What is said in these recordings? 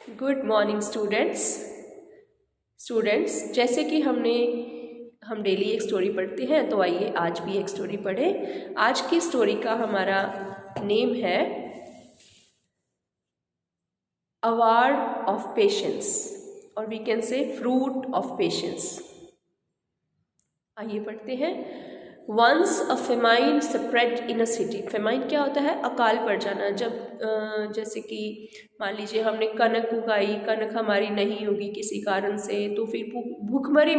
Good morning students जैसे कि हम डेली एक स्टोरी पढ़ते हैं, तो आइए आज भी एक स्टोरी पढ़ें। आज की स्टोरी का हमारा नेम है अवार्ड ऑफ पेशेंस, और we can say fruit of patience. आइए पढ़ते हैं। Once a famine spread in a city. Famine क्या होता है? अकाल पड़ जाना। जब जैसे कि मान लीजिए हमने कनक उगाई, कनक हमारी नहीं होगी किसी कारण से, तो फिर भूखमरी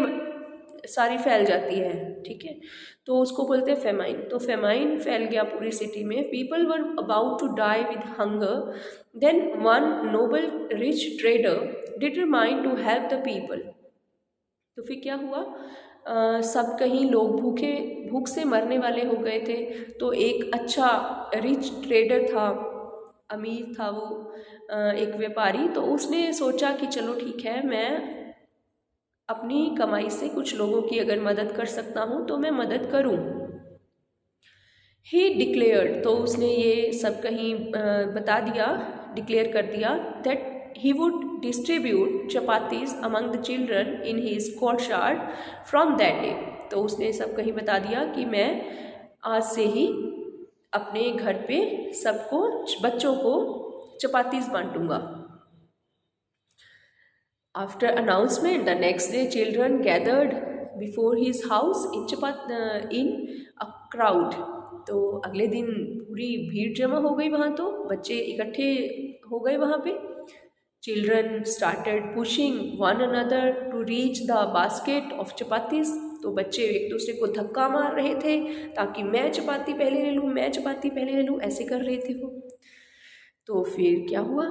सारी फैल जाती है, ठीक है, तो उसको बोलते हैं फेमाइन। तो फेमाइन फैल गया पूरी सिटी में। People were about to die with hunger, then one noble rich trader determined to help the people. तो फिर क्या हुआ? सब कहीं लोग भूख से मरने वाले हो गए थे। तो एक अच्छा रिच ट्रेडर था, अमीर था वो, एक व्यापारी। तो उसने सोचा कि चलो ठीक है, मैं अपनी कमाई से कुछ लोगों की अगर मदद कर सकता हूँ तो मैं मदद करूँ। ही डिक्लेयर्ड, तो उसने ये सब कहीं बता दिया, डिक्लेयर कर दिया that he would distribute chapatis among the children in his courtyard from that day। तो उसने सब कहीं बता दिया कि मैं आज से ही अपने घर पे सबको, बच्चों को chapatis बांटूंगा। After announcement, the next day children gathered before his house in a crowd। तो अगले दिन पूरी भीड़ जमा हो गई वहाँ, तो बच्चे इकट्ठे हो गए वहाँ पे। Children started pushing one another to reach the basket of chapatis। तो बच्चे एक दूसरे को धक्का मार रहे थे ताकि मैं चपाती पहले ले लूँ, मैं चपाती पहले ले लूँ, ऐसे कर रहे थे वो। तो फिर क्या हुआ?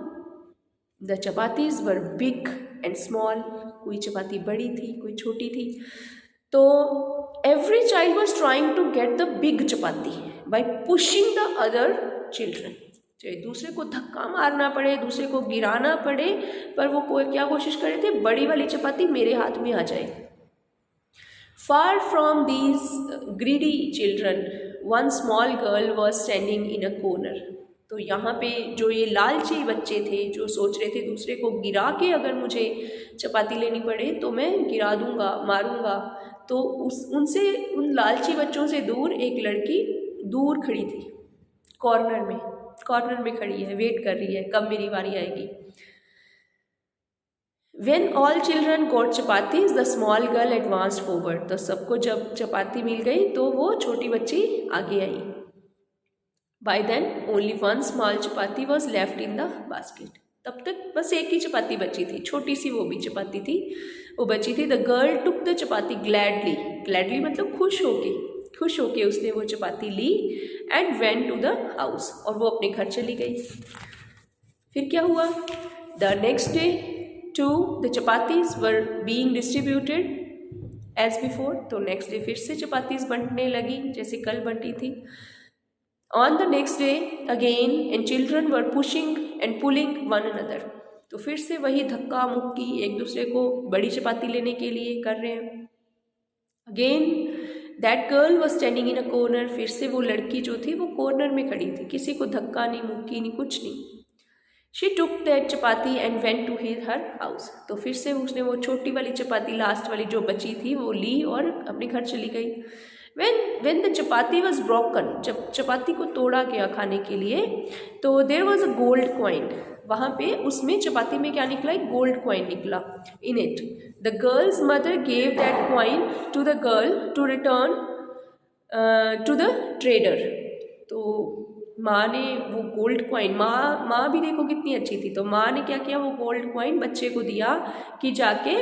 The chapatis were big and small. कोई चपाती बड़ी थी, कोई छोटी थी। तो every child was trying to get the big chapati by pushing the other children. चाहे दूसरे को धक्का मारना पड़े, दूसरे को गिराना पड़े, पर वो क्या कोशिश कर रहे थे? बड़ी वाली चपाती मेरे हाथ में आ जाए। Far from these greedy children one small girl was standing in a corner. तो यहाँ पे जो ये लालची बच्चे थे, जो सोच रहे थे दूसरे को गिरा के अगर मुझे चपाती लेनी पड़े तो मैं गिरा दूंगा, मारूंगा, तो उन लालची बच्चों से दूर एक लड़की दूर खड़ी थी, कॉर्नर में खड़ी है, वेट कर रही है कब मेरी बारी आएगी। When all children got chapatis, the small girl advanced forward। तो सबको जब चपाती मिल गई तो वो छोटी बच्ची आगे आई। By then only one small chapati was left in the basket। तब तक बस एक ही चपाती बची थी, छोटी सी वो भी चपाती थी, वो बची थी। The girl took the chapati gladly मतलब खुश होके उसने वो चपाती ली and went to the house, और वो अपने घर चली गई। फिर क्या हुआ? The next day too the chapatis were being distributed as before. तो नेक्स्ट डे फिर से चपातीज बंटने लगी जैसे कल बंटी थी। On the next day again and children were pushing and pulling one another. तो फिर से वही धक्का मुक्की, एक दूसरे को बड़ी चपाती लेने के लिए कर रहे हैं। Again that girl was standing in a corner. फिर से वो लड़की जो थी वो कॉर्नर में खड़ी थी, किसी को धक्का नहीं, मुक्की नहीं, कुछ नहीं। She took that chapati and went to her house. तो फिर से उसने वो छोटी वाली चपाती, लास्ट वाली जो बची थी, वो ली और अपने घर चली गई। when the chapati was broken, जब चपाती को तोड़ा गया खाने के लिए, तो there was a gold coin। वहाँ पे उसमें चपाती में क्या निकला? एक गोल्ड कॉइन निकला। in it the girl's mother gave that coin to the girl to return to the trader। तो माँ ने वो गोल्ड कॉइन, माँ भी देखो कितनी अच्छी थी, तो माँ ने क्या किया? वो गोल्ड कॉइन बच्चे को दिया कि जाके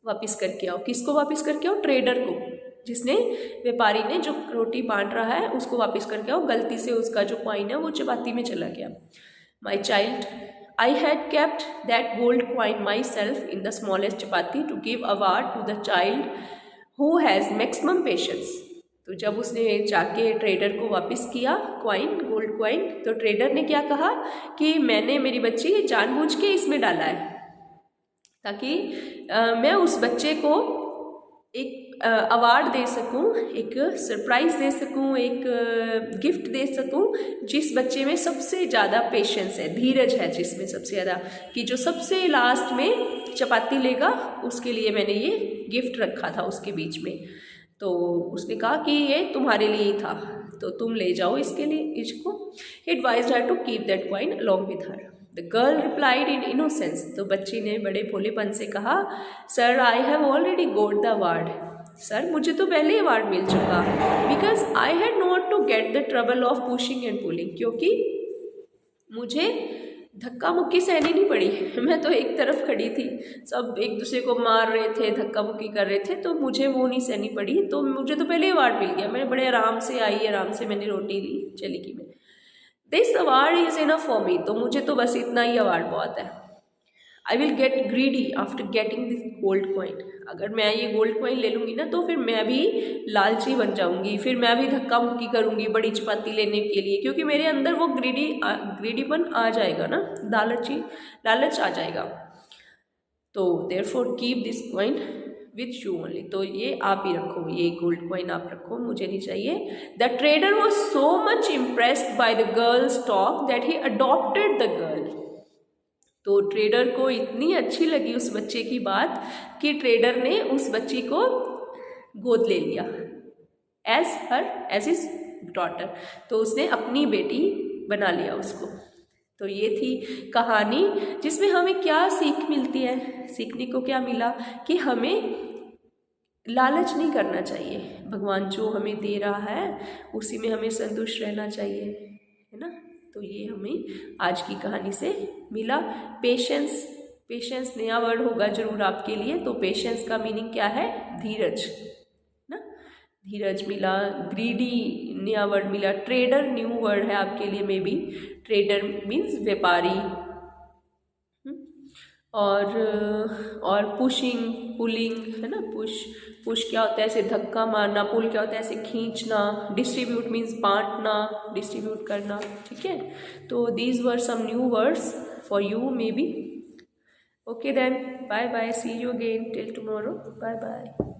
वापस करके आओ। किसको वापस करके आओ? ट्रेडर को, जिसने, व्यापारी ने जो रोटी बांट रहा है उसको वापस करके आओ। गलती से उसका जो कॉइन है वो चपाती में चला गया। My child, I had kept that gold coin myself in the smallest chapati to give award to the child who has maximum patience. तो जब उसने जाके ट्रेडर को वापस किया कॉइन, गोल्ड कॉइन, तो ट्रेडर ने क्या कहा कि मैंने, मेरी बच्ची जानबूझ के इसमें डाला है ताकि मैं उस बच्चे को एक अवार्ड दे सकूं, एक सरप्राइज़ दे सकूं, एक गिफ्ट दे सकूं जिस बच्चे में सबसे ज़्यादा पेशेंस है, धीरज है जिसमें सबसे ज़्यादा, कि जो सबसे लास्ट में चपाती लेगा उसके लिए मैंने ये गिफ्ट रखा था उसके बीच में। तो उसने कहा कि ये तुम्हारे लिए ही था, तो तुम ले जाओ इसके लिए इसको। He advised her to keep that coin along with her. The girl replied in innocence. तो बच्ची ने बड़े भोलेपन से कहा, sir I have already got the award. Sir मुझे तो पहले ही अवार्ड मिल चुका, because I had not to get the trouble of pushing and pulling. क्योंकि मुझे धक्का मुक्की सहनी नहीं पड़ी, मैं तो एक तरफ खड़ी थी, सब एक दूसरे को मार रहे थे, धक्का मुक्की कर रहे थे, तो मुझे वो नहीं सहनी पड़ी। तो मुझे तो पहले अवार्ड मिल गया, मैं बड़े आराम से आई, आराम से मैंने रोटी ली, चली गई मैं। This award is enough for me. तो मुझे तो बस इतना ही अवार्ड बहुत है। I will get greedy after getting this gold coin. अगर मैं ये गोल्ड कॉइन ले लूँगी ना तो फिर मैं भी लालची बन जाऊँगी, फिर मैं भी धक्का मुक्की करूँगी बड़ी चपाती लेने के लिए, क्योंकि मेरे अंदर वो ग्रीडीपन आ जाएगा ना, लालच आ जाएगा। तो therefore keep this coin with you only. तो ये आप ही रखो, ये गोल्ड कॉइन आप रखो, मुझे नहीं चाहिए। The trader was so much impressed by the girls talk that he adopted the girl. तो ट्रेडर को इतनी अच्छी लगी उस बच्चे की बात कि ट्रेडर ने उस बच्ची को गोद ले लिया एज हिज डॉटर। तो उसने अपनी बेटी बना लिया उसको। तो ये थी कहानी जिसमें हमें क्या सीख मिलती है। सीखने को क्या मिला कि हमें लालच नहीं करना चाहिए, भगवान जो हमें दे रहा है उसी में हमें संतुष्ट रहना चाहिए, है ना। तो ये हमें आज की कहानी से मिला। पेशेंस नया वर्ड होगा जरूर आपके लिए। तो पेशेंस का मीनिंग क्या है? धीरज ना, धीरज मिला। ग्रीडी नया वर्ड मिला। ट्रेडर न्यू वर्ड है आपके लिए मे बी। ट्रेडर मीन्स व्यापारी। और पुशिंग पुलिंग है ना। पुश क्या होता है? ऐसे धक्का मारना। पुल क्या होता है? ऐसे खींचना। डिस्ट्रीब्यूट मीन्स बांटना, डिस्ट्रीब्यूट करना। ठीक है, तो these were some new words for you maybe. Okay then, bye bye, see you again till tomorrow, bye bye.